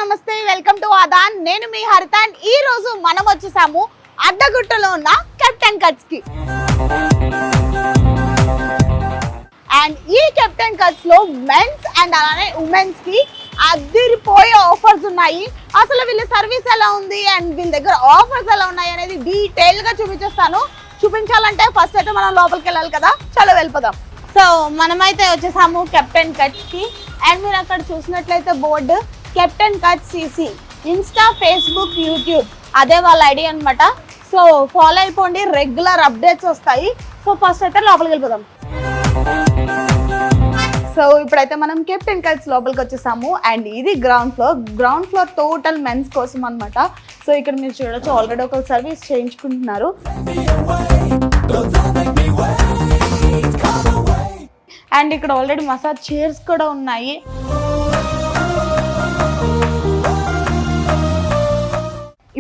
నమస్తే, welcome to Aadan. నేను మీ హరితాన్. ఈ రోజు మనం వచ్చేసాము అడ్డగుట్టలో ఉన్న కెప్టెన్ కట్స్ కి. అండ్ ఈ కెప్టెన్ కట్స్ లో మెన్స్ అండ్ అలానే ఉమెన్స్ కి అదిరిపోయే ఆఫర్స్ ఉన్నాయి. అసలు వీళ్ళ సర్వీస్ ఎలా ఉంది అండ్ వీళ్ళ దగ్గర ఆఫర్స్ ఎలా ఉన్నాయి అనేది డీటెయిల్ గా చూపించేస్తాను. చూపించాలంటే ఫస్ట్ అయితే మనం లోపలికి వెళ్ళాలి కదా, చలో వెళ్ళిపోదాం. సో మనమైతే వచ్చేసాము కెప్టెన్ కట్స్ కి. అండ్ మీరు అక్కడ చూసినట్లయితే board captain cuts CC, Insta, Facebook, YouTube అదే వాళ్ళ ఐడి అనమాట. సో ఫాలో అయిపోండి, రెగ్యులర్ అప్డేట్స్ వస్తాయి. సో ఫస్ట్ అయితే లోపలికి వెళ్ళిపోదాం. సో ఇప్పుడైతే మనం కెప్టెన్ కట్స్ లోపలికి వచ్చేసాము. అండ్ ఇది గ్రౌండ్ ఫ్లోర్ టోటల్ మెన్స్ కోసం అనమాట. సో ఇక్కడ మీరు చూడొచ్చు, ఆల్రెడీ ఒక సర్వీస్ చేయించుకుంటున్నారు. అండ్ ఇక్కడ ఆల్రెడీ మసాజ్ చైర్స్ కూడా ఉన్నాయి.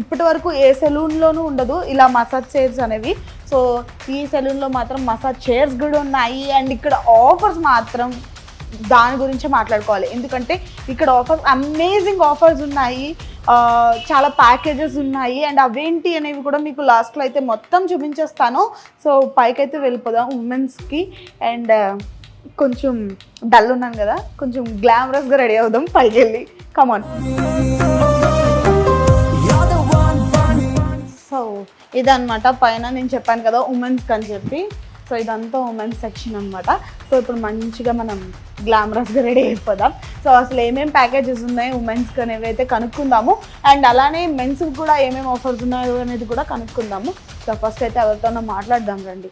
ఇప్పటి వరకు ఏ సెలూన్లోనూ ఉండదు ఇలా మసాజ్ చైర్స్ అనేవి. సో ఈ సెలూన్లో మాత్రం మసాజ్ చైర్స్ కూడా ఉన్నాయి. అండ్ ఇక్కడ ఆఫర్స్ మాత్రం దాని గురించి మాట్లాడుకోవాలి, ఎందుకంటే ఇక్కడ ఆఫర్స్ అమేజింగ్ ఆఫర్స్ ఉన్నాయి. చాలా ప్యాకేజెస్ ఉన్నాయి. అండ్ అవేంటి అనేవి కూడా మీకు లాస్ట్లో అయితే మొత్తం చూపించేస్తాను. సో పైకైతే వెళ్ళిపోదాం ఉమెన్స్కి. అండ్ కొంచెం డల్ ఉన్నాను కదా, కొంచెం గ్లామరస్గా రెడీ అవుదాం పైకి వెళ్ళి. కమాన్. సో ఇదన్నమాట, పైన నేను చెప్పాను కదా ఉమెన్స్కి అని చెప్పి. సో ఇదంతా ఉమెన్స్ సెక్షన్ అనమాట. సో ఇప్పుడు మంచిగా మనం గ్లామరస్గా రెడీ అయిపోదాం. సో అసలు ఏమేమి ప్యాకేజెస్ ఉన్నాయి ఉమెన్స్కి అనేవి అయితే కనుక్కుందాము. అండ్ అలానే మెన్స్కి కూడా ఏమేమి ఆఫర్స్ ఉన్నాయో అనేది కూడా కనుక్కుందాము. సో ఫస్ట్ అయితే ఎవరితోనో మాట్లాడదాం రండి.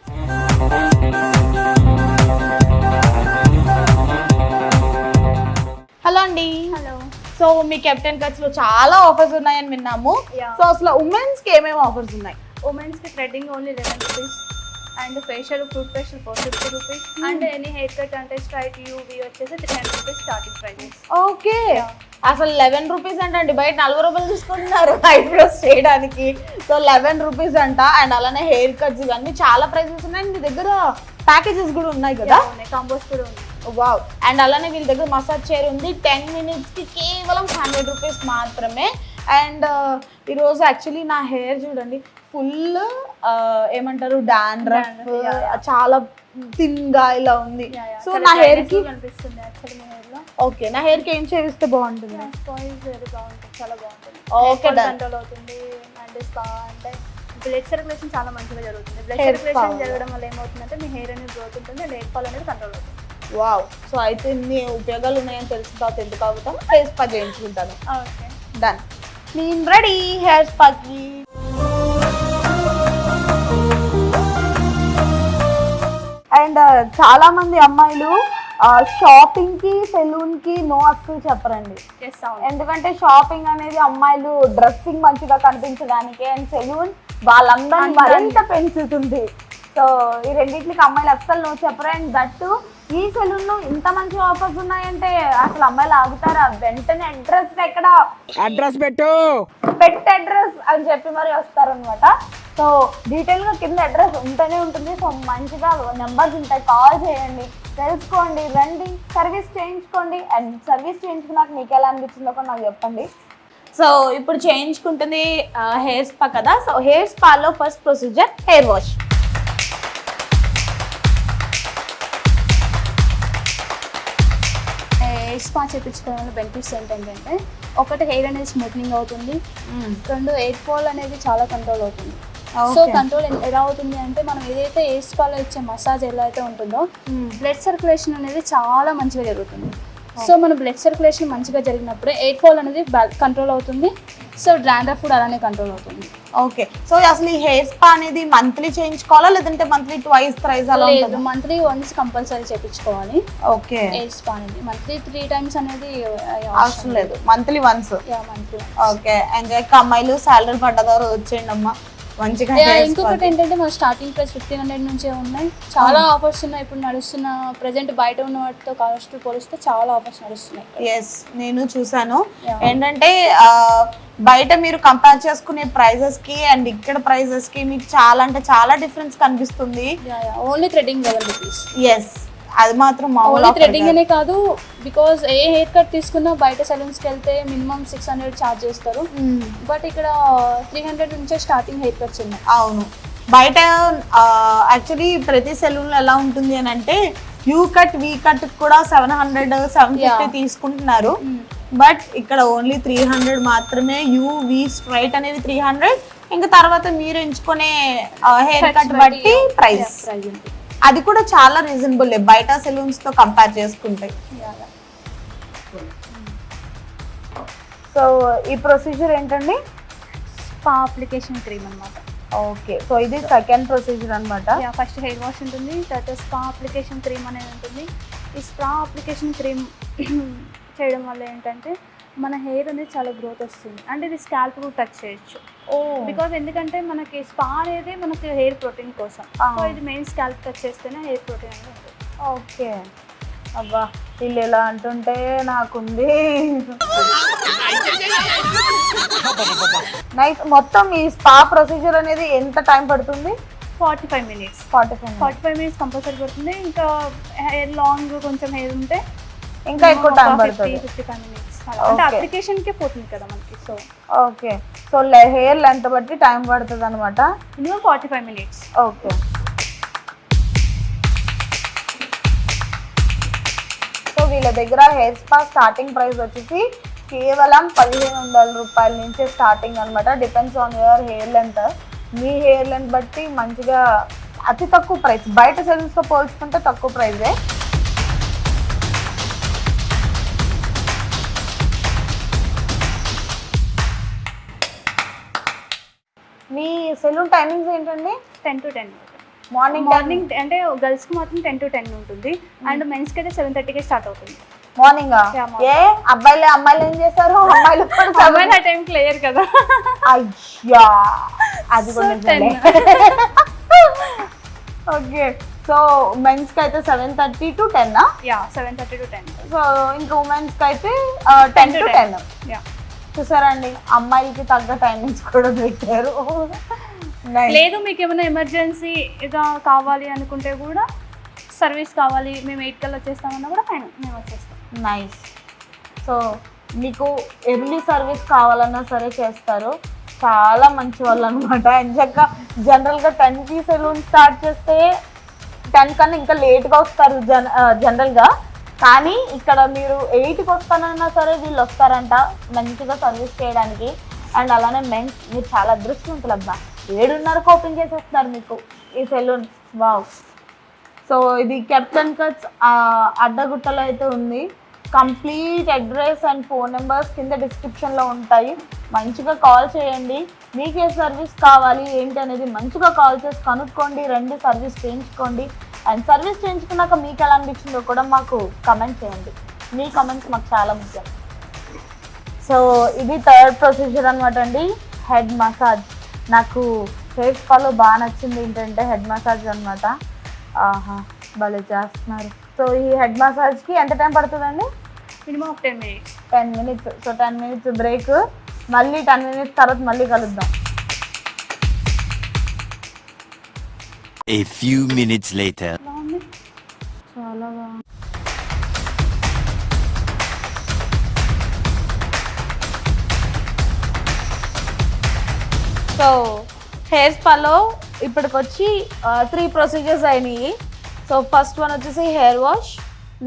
హలో అండి. హలో. సో మీ కెప్టెన్ కట్స్ లో చాలా ఆఫర్స్ ఉన్నాయని విన్నాము. సో అసలు ఉమెన్స్ కి ఏమేమి ఆఫర్స్ ఉన్నాయి? ఉమెన్స్ కి threading only 11 rupees and facial fruit facial 450 rupees and any hair cut అంటే స్ట్రైట్ యూవీ వచ్చేసి 300 రూపీస్ స్టార్టింగ్ ప్రైస్. ఓకే, అసలు 11 రూపీస్ అంటండి, బయట 40 రూపాయలు తీసుకుంటున్నారు ఐబ్రోస్ చేయడానికి. సో 11 రూపీస్ అంట. అండ్ అలానే హెయిర్ కట్స్ ఇవన్నీ చాలా ప్రైసెస్ ఉన్నాయి. మీ దగ్గర ప్యాకేజెస్ కూడా ఉన్నాయి కదా, కాంబోస్ కూడా ఉన్నాయి. వావ్. అండ్ అలానే వీళ్ళ దగ్గర మసాజ్ చైర్ ఉంది. 10 మినిట్స్కి కేవలం 100 రూపీస్ మాత్రమే. అండ్ ఈరోజు యాక్చువల్లీ నా హెయిర్ చూడండి, ఫుల్ ఏమంటారు డాండ్రఫ్, చాలా థిన్గా ఇలా ఉంది. సో నా హెయిర్ కి కనిపిస్తుంది యాక్చువల్లీ మీ హెయిర్ లో. ఓకే, నా హెయిర్ కి ఏం చేస్తే బాగుంటుంది? చాలా బాగుంటుంది. ఓకే, కంట్రోల్ అవుతుంది. అండ్ స్పా అంటే బ్లడ్ సర్క్యులేషన్ చాలా మంచిగా జరుగుతుంది. బ్లడ్ సర్క్యులేషన్ జరగడం వల్ల ఏమవుతుందంటే మీ హెయిర్ అనేది గ్రోత్ ఉంటుంది అండ్ హెయిర్ ఫాల్ అనేది కంట్రోల్ అవుతుంది. వావ్. సో అయితే ఇన్ని ఉపయోగాలు ఉన్నాయని తెలిసిన తర్వాత ఎందుకు అవుతాం, హెయిర్ స్పా చేయించుకుంటాను. Okay, done. నేను రెడీ హెయిర్ స్పాకి. అండ్ చాలా మంది అమ్మాయిలు షాపింగ్ కి సెలూన్ కి నో అస్సలు చెప్పరండి. ఎందుకంటే షాపింగ్ అనేది అమ్మాయిలు డ్రెస్సింగ్ మంచిగా కనిపించడానికి, అండ్ సెలూన్ వాళ్ళందరినీ మరింత పెంచుతుంది. సో ఈ రెండింటికి అమ్మాయిలు అస్సలు నో చెప్పరు. అండ్ దట్టు ఈ సెలూన్ లో ఇంత మంచి ఆఫర్స్ ఉన్నాయంటే అసలు అమ్మాయిలు ఆగుతారా? వెంటనే అడ్రస్ ఎక్కడ, అడ్రస్ పెట్టు అడ్రస్ అని చెప్పి మరి వస్తారనమాట. సో డీటెయిల్ గా కింద అడ్రస్ ఉంటూనే ఉంటుంది. సో మంచిగా నెంబర్స్ ఉంటాయి, కాల్ చేయండి, తెలుసుకోండి, రండి, సర్వీస్ చేయించుకోండి. అండ్ సర్వీస్ చేయించుకున్నాక మీకు ఎలా అనిపించిందో కూడా నాకు చెప్పండి. సో ఇప్పుడు చేయించుకుంటుంది హెయిర్ స్పా కదా. సో హెయిర్ స్పాలో first procedure hair wash. Hair spa చేయించుకోవడం వల్ల బెనిఫిట్స్ ఏంటంటే, ఒకటి హెయిర్ అనేది స్మూత్నింగ్ అవుతుంది, రెండు హెయిర్ ఫాల్ అనేది చాలా కంట్రోల్ అవుతుంది. సో కంట్రోల్ ఎలా అవుతుంది అంటే, మనం ఏదైతే హెయిర్ స్పాలో ఇచ్చే మసాజ్ ఎలా అయితే ఉంటుందో బ్లడ్ సర్క్యులేషన్ అనేది చాలా మంచిగా జరుగుతుంది. సో మన బ్లడ్ సర్క్యులేషన్ మంచిగా జరిగినప్పుడు హెయిర్ ఫాల్ అనేది కంట్రోల్ అవుతుంది. సో డాండ్రఫ్ కూడా అలానే కంట్రోల్ అవుతుంది. ఓకే, సో అసలు ఈ హెయిర్ స్పా అనేది మంత్లీ చేయించుకోవాలా లేదంటే మంత్లీ ట్వైస్ థ్రైస్ అలా లేదు, మంత్లీ వన్స్ కంపల్సరీ చేయించుకోవాలి. ఓకే, హెయిర్ స్పా అనేది మంత్లీ 3 టైమ్స్ అనేది అవసరం లేదు, monthly once. Monthly. Okay, enjoy. అమ్మాయిలు సాలరీ పడ్డదారు వచ్చేయండి అమ్మా మంచిగా. ఇంకొకటి ఏంటంటే మన స్టార్టింగ్ ప్రైస్ 1500 నుంచే ఉన్నాయి. చాలా ఆఫర్స్ ఉన్నాయి ఇప్పుడు నడుస్తున్న ప్రెజెంట్ బయట ఉన్న వాటితో కాస్ట్ పోలిస్తే చాలా ఆఫర్స్ నడుస్తున్నాయి. ఎస్, నేను చూసాను. ఏంటంటే బయట మీరు కంపేర్ చేసుకునే ప్రైజెస్ కి అండ్ ఇక్కడ ప్రైజెస్ కి మీకు చాలా అంటే చాలా డిఫరెన్స్ కనిపిస్తుంది. Only threading 11 rupees. ఎస్, అది మాత్రం మామూలు ఓన్లీ offer థ్రెడ్డింగ్ కాదు. అనే కాదు, బికాజ్ ఏ హెయిర్ కట్ తీసుకున్నా బయట సెలూన్స్కి వెళ్తే మినిమం 600 ఛార్జ్ చేస్తారు. బట్ ఇక్కడ 300 నుంచే స్టార్టింగ్ హెయిర్ కట్స్ ఉన్నాయి. అవును, బయట యాక్చువల్లీ ప్రతి సెలూన్లో ఎలా ఉంటుంది అని అంటే యూ కట్ వీ కట్ కూడా 700 750 తీసుకుంటున్నారు. బట్ ఇక్కడ ఓన్లీ 300 మాత్రమే. యూ వీ స్ట్రైట్ అనేది 300. ఇంకా తర్వాత మీరు ఎంచుకునే హెయిర్ కట్ బట్టి ప్రైస్. అది కూడా చాలా రీజనబుల్ బయట సెలూన్స్ తో కంపేర్ చేసుకుంటే. సో ఈ ప్రొసీజర్ ఏంటండి? స్పా అప్లికేషన్ క్రీమ్ అనమాట. ఓకే, సో ఇది సెకండ్ ప్రొసీజర్ అనమాట. ఫస్ట్ హెయిర్ వాష్ ఉంటుంది, తర్వాత స్పా అప్లికేషన్ క్రీమ్ అనేది ఉంటుంది. ఈ స్పా అప్లికేషన్ క్రీమ్ చేయడం వల్ల ఏంటంటే మన హెయిర్ అనేది చాలా గ్రోత్ వస్తుంది. అంటే ఇది స్కాల్ప్ కూడా టచ్ చేయొచ్చు. బికాజ్ ఎందుకంటే మనకి స్పా అనేది మనకి హెయిర్ ప్రోటీన్ కోసం. సో ఇది మెయిన్ స్కాల్ప్ టచ్ చేస్తేనే హెయిర్ ప్రోటీన్ అనేది ఉంటుంది. ఓకే, అబ్బా వీళ్ళు ఎలా అంటుంటే నాకుంది. నైస్. మొత్తం ఈ స్పా ప్రొసీజర్ అనేది ఎంత టైం పడుతుంది? 45 minutes. 45 minutes కంపల్సరీ పడుతుంది. ఇంకా హెయిర్ లాంగ్ కొంచెం హెయిర్ ఉంటే ఇంకా ఎక్కువ టైం పడుతుంది. 55 minutes. అంటే అప్లికేషన్కే పోతుంది కదా మనకి. So okay, so hair length బట్టి టైం పడుతుంది అనమాట. Minimum 45 minutes. ఓకే, సో వీళ్ళ దగ్గర హెయిర్ స్పా స్టార్టింగ్ ప్రైస్ వచ్చేసి కేవలం 1500 రూపాయల నుంచి స్టార్టింగ్ అనమాట. Depends on your hair length. Me hair length బట్టి మంచిగా అతి తక్కువ ప్రైస్. బయట సెలూన్స్తో పోల్చుకుంటే తక్కువ ప్రైజే. మీ సెలూన్ టైమింగ్స్ ఏంటండి? 10 to 10. మార్నింగ్ అంటే గర్ల్స్కి మాత్రం 10 to 10 ఉంటుంది. అండ్ మెన్స్కి అయితే 7:30కే స్టార్ట్ అవుతుంది. మార్నింగ్. ఏ అమ్మాయిలు ఏం చేస్తారు? అమ్మాయిలు ఆ టైం క్లియర్ కదా. అయ్యా, అది కూడా. ఓకే, సో మెన్స్ కి అయితే 7:30 to 10. 7:30 to 10. సో ఇంకా ఉమెన్స్ కి అయితే 10 to 10. చూసారండి, అమ్మాయిలకి తగ్గ టైమింగ్స్ కూడా పెట్టారు. లేదు, మీకు ఏమైనా ఎమర్జెన్సీగా కావాలి అనుకుంటే కూడా సర్వీస్ కావాలి, మేము 8 కల్లా వచ్చేస్తామన్నా కూడా మేము వచ్చేస్తాం. నైస్. సో మీకు ఎర్లీ సర్వీస్ కావాలన్నా సరే చేస్తారు. చాలా మంచి వాళ్ళు అనమాట. ఎంచక్క జనరల్గా 10కి సెలూన్ స్టార్ట్ చేస్తే 10 కన్నా ఇంకా లేట్గా వస్తారు జనరల్గా. కానీ ఇక్కడ మీరు 8కి వస్తానన్నా సరే వీళ్ళు వస్తారంట మంచిగా సర్వీస్ చేయడానికి. అండ్ అలానే మెన్స్, మీరు చాలా అదృష్టవంతులబ్బా, 7:30కి ఓపెన్ చేసేస్తున్నారు మీకు ఈ సెలూన్. వావ్. సో ఇది కెప్టెన్ కట్స్ అడ్డగుట్టలో అయితే ఉంది. Complete address and phone numbers కింద డిస్క్రిప్షన్లో ఉంటాయి. మంచిగా కాల్ చేయండి. మీకు ఏ సర్వీస్ కావాలి ఏంటి అనేది మంచిగా కాల్ చేసి కనుక్కోండి. రండి, సర్వీస్ చేయించుకోండి. అండ్ సర్వీస్ చేయించుకున్నాక మీకు ఎలా అనిపించిందో కూడా మాకు కమెంట్ చేయండి. మీ కమెంట్స్ మాకు చాలా ముఖ్యం. సో ఇది థర్డ్ ప్రొసీజర్ అనమాట అండి, హెడ్ మసాజ్. నాకు హెయిర్ స్పాలో బాగా నచ్చింది ఏంటంటే హెడ్ మసాజ్ అనమాట. ఆహా, భలే చేస్తున్నారు. సో ఈ హెడ్ మసాజ్కి ఎంత టైం పడుతుందండి? Minimum 10 minutes. 10 minutes. So 10 minutes break. మళ్ళీ 10 minutes తర్వాత మళ్ళీ కలుద్దాం. A few minutes later. చాలా బాగుంది. సో హెయిర్ స్పాలో ఇప్పటికొచ్చి 3 ప్రొసీజర్స్ అయినాయి. సో ఫస్ట్ వన్ వచ్చేసి hair wash,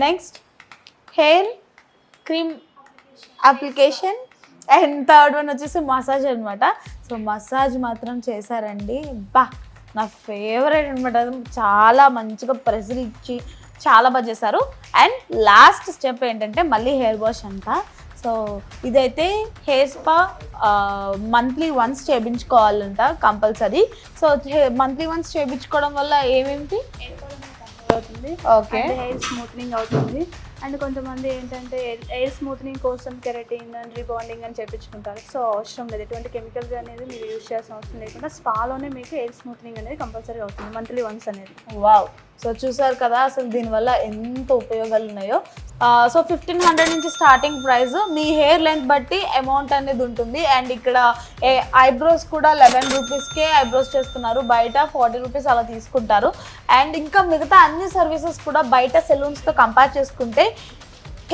next hair cream application, and third one వచ్చేసి మసాజ్ అనమాట. సో మసాజ్ మాత్రం చేశారండి, బా నా ఫేవరెట్ అనమాట. చాలా మంచిగా ప్రెజర్ ఇచ్చి చాలా బాగా చేశారు. అండ్ లాస్ట్ స్టెప్ ఏంటంటే మళ్ళీ హెయిర్ వాష్ అంట. సో ఇదైతే హెయిర్ స్పా మంత్లీ వన్స్ చేయించుకోవాలంట కంపల్సరీ. సో మంత్లీ వన్స్ చేయించుకోవడం వల్ల ఏమేమిటి అవుతుంది, ఓకే హెయిర్ స్మూత్నింగ్ అవుతుంది. అండ్ కొంతమంది ఏంటంటే ఎయిర్ స్మూత్నింగ్ కోసం కెరటిన్ అండ్ రిబాండింగ్ అని చెప్పించుకుంటారు. సో అవసరం లేదు, ఎటువంటి కెమికల్స్ అనేది మీరు యూజ్ చేయాల్సిన అవసరం లేకుండా స్పాలోనే మీకు ఎయిర్ స్మూత్నింగ్ అనేది కంపల్సరీ అవుతుంది మంత్లీ వన్స్ అనేది. వావ్, సో చూసారు కదా అసలు దీనివల్ల ఎంత ఉపయోగాలు ఉన్నాయో. సో 1500 నుంచి స్టార్టింగ్ ప్రైస్, మీ హెయిర్ లెంత్ బట్టి అమౌంట్ అనేది ఉంటుంది. అండ్ ఇక్కడ ఐబ్రోస్ కూడా 11 రూపీస్కే ఐబ్రోస్ చేస్తున్నారు, బయట 40 రూపీస్ అలా తీసుకుంటారు. అండ్ ఇంకా మిగతా అన్ని సర్వీసెస్ కూడా బయట సెలూన్స్తో కంపేర్ చేసుకుంటే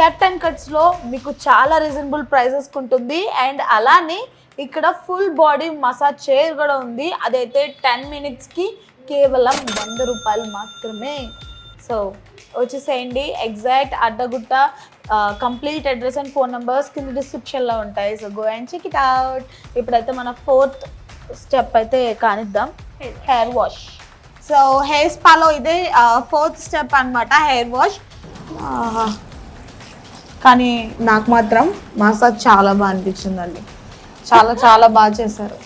కెప్టెన్ కట్స్లో మీకు చాలా రీజనబుల్ ప్రైసెస్ ఉంటుంది. అండ్ అలానే ఇక్కడ ఫుల్ బాడీ మసాజ్ చైర్ కూడా ఉంది, అదైతే 10 మినిట్స్కి కేవలం 100 రూపాయలు మాత్రమే. సో వచ్చేసేయండి, exact Addagutta, complete address and phone numbers కింద డిస్క్రిప్షన్లో ఉంటాయి. So go and check it out. ఇప్పుడైతే మన 4th స్టెప్ అయితే కానిద్దాం, హెయిర్ వాష్. సో హెయిర్ స్పాలో ఇదే 4th స్టెప్ అనమాట, హెయిర్ వాష్. కానీ నాకు మాత్రం మసాజ్ చాలా బాగా అనిపించిందండి, చాలా చాలా బాగా చేశారు.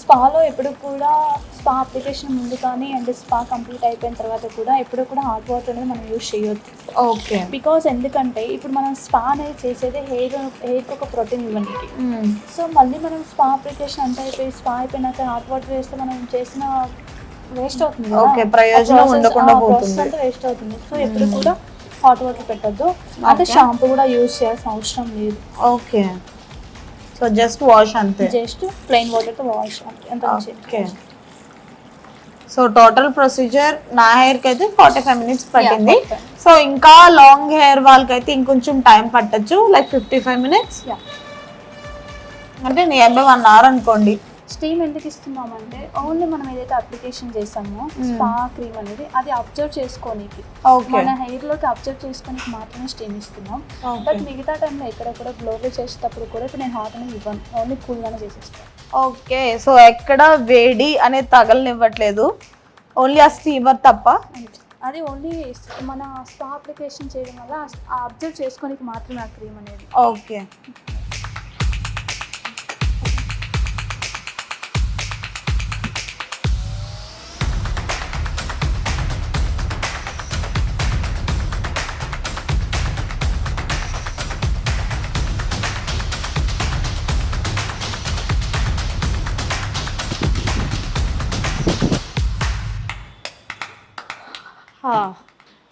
స్పాలో ఎప్పుడు కూడా స్పా అప్లికేషన్ ముందు కానీ అండ్ స్పా కంప్లీట్ అయిపోయిన తర్వాత కూడా ఎప్పుడు కూడా హాట్ వాటర్ అనేది మనం యూజ్ చేయొద్దు. ఓకే, బికాజ్ ఎందుకంటే ఇప్పుడు మనం స్పా అనేది చేసేది హెయిర్కి ఒక ప్రోటీన్ ఇవ్వడానికి. సో మళ్ళీ మనం స్పా అప్లికేషన్ అంతా అయిపోయి స్పా అయిపోయినాక హాట్ వాటర్ వేస్తే మనం చేసిన వేస్ట్ అవుతుంది, ప్రయోజనం ఉండకుండా అంతా వేస్ట్ అవుతుంది. సో ఎప్పుడు కూడా హాట్ వాటర్ పెట్టద్దు, అంటే షాంపూ కూడా యూజ్ చేయాల్సిన అవసరం లేదు. ఓకే, సో జస్ట్ వాష్ అంతే, జస్ట్ ప్లెయిన్ వాటర్తో వాష్ అంతే. ఓకే, సో టోటల్ ప్రొసీజర్ నా హెయిర్కి అయితే 45 మినిట్స్ పట్టింది. సో ఇంకా లాంగ్ హెయిర్ వాళ్ళకి అయితే ఇంకొంచెం టైం పట్టచ్చు, లైక్ 55 మినిట్స్, అంటే నియర్లీ 1 అవర్ అనుకోండి. స్టీమ్ ఎందుకు ఇస్తున్నామంటే ఓన్లీ మనం ఏదైతే అప్లికేషన్ చేసామో స్పా క్రీమ్ అనేది అది అబ్జర్వ్ చేసుకోనికి, మన హెయిర్ లోకి అబ్జర్వ్ చేసుకోనికి మాత్రమే స్టీమ్ ఇస్తున్నాం. బట్ మిగతా టైంలో ఎక్కడెక్కడ గ్లోగా చేసేటప్పుడు కూడా ఇప్పుడు నేను హాట్ అనేది ఇవ్వను, ఓన్లీ కూల్ గానే చేసేస్తాను. ఓకే, సో ఎక్కడ వేడి అనేది తగలనివ్వట్లేదు, ఓన్లీ ఆ స్టీమర్ తప్ప. అది ఓన్లీ మన స్పా అప్లికేషన్ చేయడం వల్ల అబ్జర్వ్ చేసుకోనికి మాత్రమే ఆ క్రీమ్ అనేది. ఓకే,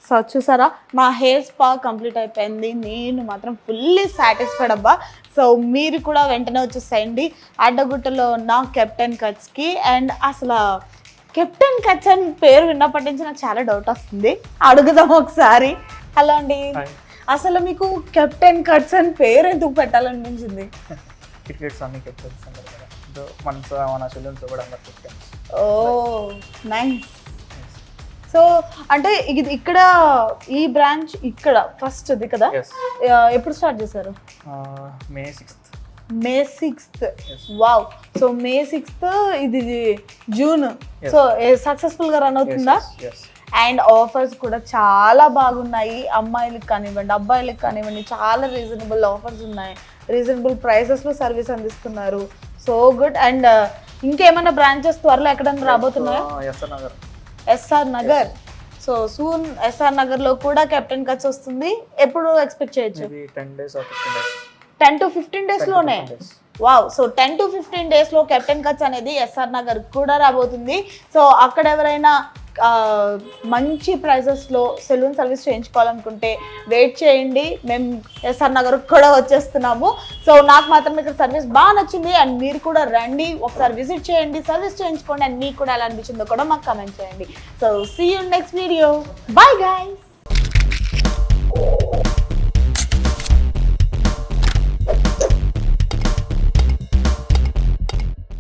సో చూసారా మా హెయిర్ స్పా కంప్లీట్ అయిపోయింది, నేను మాత్రం ఫుల్లీ సాటిస్ఫైడ్ అబ్బా. సో మీరు కూడా వెంటనే వచ్చేసేయండి అడ్డగుట్టలో ఉన్న కెప్టెన్ కట్స్కి. అండ్ అసలు కెప్టెన్ కట్స్ అని పేరు విన్నప్పటి నుంచి నాకు చాలా డౌట్ వస్తుంది, అడుగుదాం ఒకసారి. హలో అండి, అసలు మీకు కెప్టెన్ కట్స్ అని పేరు ఎందుకు పెట్టాలనిపించింది? ఓ నైస్. సో అంటే ఇది ఇక్కడ ఈ బ్రాంచ్ ఇక్కడ ఫస్ట్ అది కదా, ఎప్పుడు స్టార్ట్ చేశారు? మే 6th. Wow, so May 6th, ఇది జూన్. సో సక్సెస్ఫుల్ గా రన్ అవుతుందా? అండ్ ఆఫర్స్ కూడా చాలా బాగున్నాయి, అమ్మాయిలకు కానివ్వండి అబ్బాయిలకు కానివ్వండి చాలా రీజనబుల్ ఆఫర్స్ ఉన్నాయి, రీజనబుల్ ప్రైసెస్లో సర్వీస్ అందిస్తున్నారు. So good. అండ్ ఇంకేమైనా బ్రాంచెస్ త్వరలో ఎక్కడన్నా రాబోతున్నాయా? S R Nagar. So soon S R Nagar లో కూడా కెప్టెన్ కట్స్ వస్తుంది, ఎప్పుడు ఎక్స్పెక్ట్ చేయొచ్చు? 10 to 15 days లోనే. వావ్, సో 10 to 15 days లో కెప్టెన్ కట్స్ అనేది ఎస్ఆర్ నగర్ కూడా రాబోతుంది. సో అక్కడ ఎవరైనా మంచి ప్రైజెస్లో సెలూన్ సర్వీస్ చేయించుకోవాలనుకుంటే వెయిట్ చేయండి, మేము ఎస్ఆర్ నగర్ కూడా వచ్చేస్తున్నాము. సో నాకు మాత్రం ఇక్కడ సర్వీస్ బాగా నచ్చింది, అండ్ మీరు కూడా రండి ఒకసారి విజిట్ చేయండి, సర్వీస్ చేయించుకోండి, అండ్ మీకు కూడా ఎలా అనిపించిందో కూడా మాకు కమెంట్ చేయండి. So see you next video, bye guys.